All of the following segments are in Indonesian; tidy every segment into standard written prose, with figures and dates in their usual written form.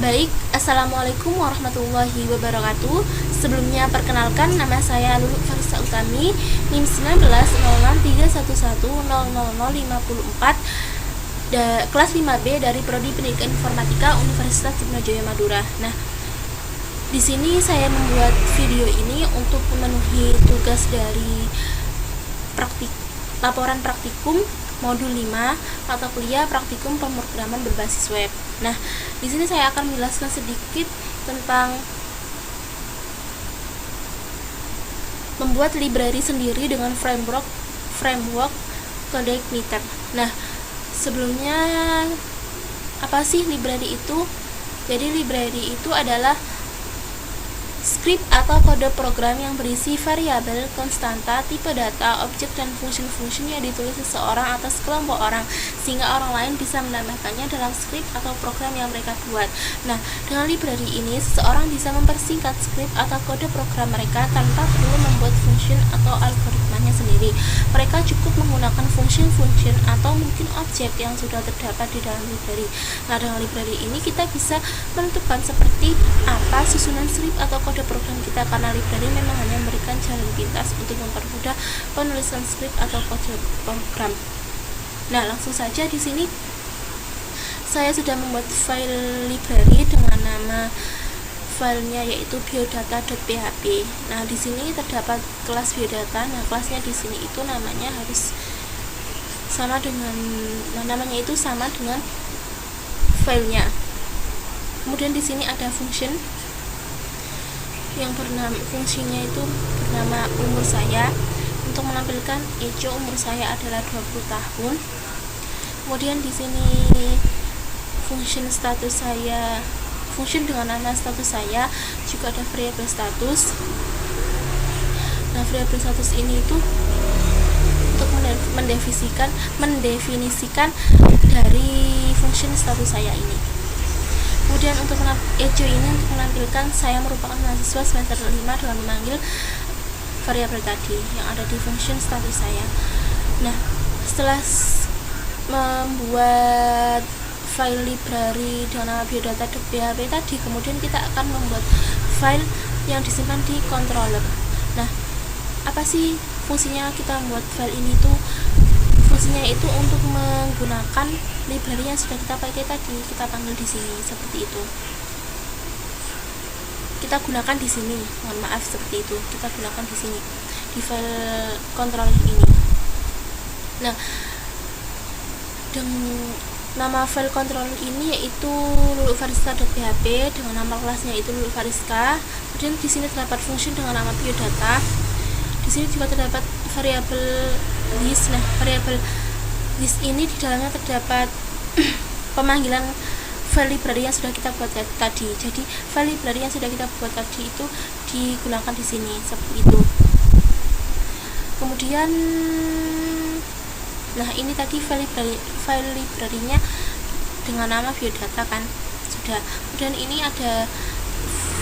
Baik, Assalamualaikum warahmatullahi wabarakatuh. Sebelumnya perkenalkan, nama saya Lulu Farisa Utami, NIM 190631100054, kelas 5B dari Prodi Pendidikan Informatika Universitas Dipnojaya Madura. Nah, di sini saya membuat video ini untuk memenuhi tugas dari laporan praktikum modul 5 mata kuliah praktikum pemrograman berbasis web. Nah, di sini saya akan menjelaskan sedikit tentang membuat library sendiri dengan framework CodeIgniter. Nah, sebelumnya apa sih library itu? Jadi library itu adalah script atau kode program yang berisi variabel, konstanta, tipe data, objek, dan function yang ditulis seseorang atau sekelompok orang, sehingga orang lain bisa menambahkannya dalam script atau program yang mereka buat. Nah, dengan library ini, seseorang bisa mempersingkat script atau kode program mereka tanpa perlu membuat function atau algoritmanya sendiri. Mereka cukup menggunakan function atau mungkin objek yang sudah terdapat di dalam library. Nah, dengan library ini kita bisa menentukan seperti apa susunan script atau kode program kita, karena library memang hanya memberikan jalan pintas untuk mempermudah penulisan script atau kode program. Nah, langsung saja di sini saya sudah membuat file library dengan nama filenya yaitu biodata.php. Nah, di sini terdapat kelas biodata. Nah, kelasnya di sini itu namanya harus sama dengan filenya. Kemudian di sini ada function yang fungsinya itu bernama umur saya. Untuk menampilkan echo umur saya adalah 20 tahun. Kemudian di sini function dengan nama status saya, juga ada variabel status. Nah, variabel status ini itu untuk mendefinisikan dari function status saya ini. Kemudian untuk echo ini untuk menampilkan saya merupakan mahasiswa semester 5 dengan memanggil variabel tadi yang ada di function status saya. Nah, setelah membuat file library dengan nama biodata.php tadi, kemudian kita akan membuat file yang disimpan di controller. Nah, apa sih fungsinya kita membuat file ini tuh? Fungsinya itu untuk menggunakan library yang sudah kita pakai tadi, kita panggil di sini seperti itu. Kita gunakan di sini, mohon maaf seperti itu. Kita gunakan di sini di file controller ini. Nah, nama file controller ini yaitu lulufariska.php dengan nama kelasnya itu lulufariska. Kemudian di sini terdapat function dengan nama biodata. Di sini juga terdapat variabel list. Nah, variabel list ini di dalamnya terdapat pemanggilan file library yang sudah kita buat tadi. Jadi file library yang sudah kita buat tadi itu digunakan di sini seperti itu. Kemudian, nah ini tadi file library-nya dengan nama biodata kan sudah. Kemudian ini ada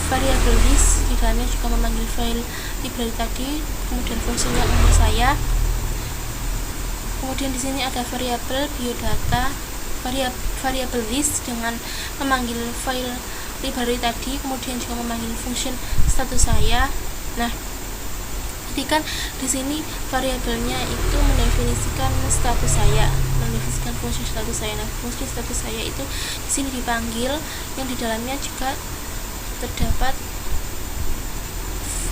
variabel list, di dalamnya juga memanggil file library tadi. Kemudian fungsinya umur saya. Kemudian di sini ada variabel biodata, variabel list dengan memanggil file library tadi, kemudian juga memanggil function status saya. Nah, ketika di sini variabelnya itu mendefinisikan status saya, mendefinisikan fungsi status saya. Nah, fungsi status saya itu di sini dipanggil, yang di dalamnya juga terdapat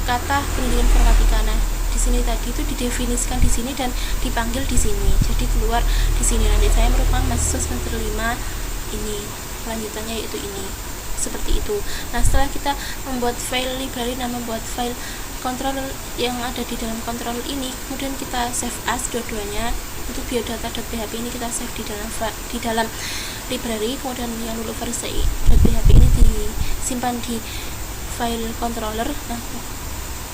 kata pendidikan informatika. Nah, di sini tadi itu didefinisikan di sini dan dipanggil di sini. Jadi keluar di sini. Nanti saya merupakan mahasiswa semester 5 ini. Lanjutannya yaitu ini. Seperti itu. Nah, setelah kita membuat file library dan membuat file controller yang ada di dalam controller ini, kemudian kita save as dua-duanya. Untuk biodata.php ini kita save di dalam library, kemudian yang lulufariska.php ini disimpan di file controller. Nah,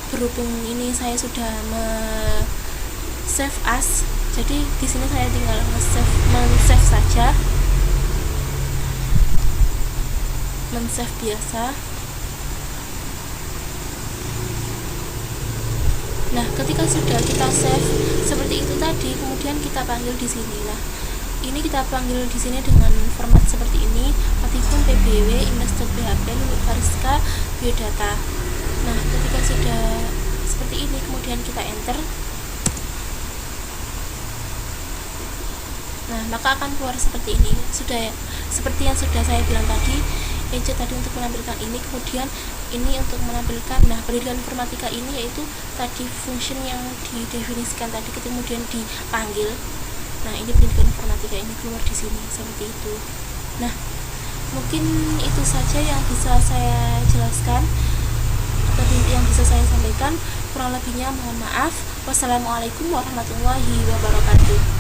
berhubung ini saya sudah save as, jadi di sini saya tinggal men-save saja, men-save biasa. Nah, ketika sudah kita save seperti itu tadi, kemudian kita panggil di sini. Nah, ini kita panggil di sini dengan format seperti ini, praktikum pbw index.php biodata. Nah, ketika sudah seperti ini kemudian kita enter, nah maka akan keluar seperti ini. Sudah seperti yang sudah saya bilang tadi, EJ tadi untuk menampilkan ini, kemudian ini untuk menampilkan, nah pendidikan informatika ini yaitu tadi function yang didefinisikan tadi kemudian dipanggil. Nah ini pendidikan informatika ini keluar di sini seperti itu. Nah mungkin itu saja yang bisa saya jelaskan atau yang bisa saya sampaikan. Kurang lebihnya mohon maaf. Wassalamualaikum warahmatullahi wabarakatuh.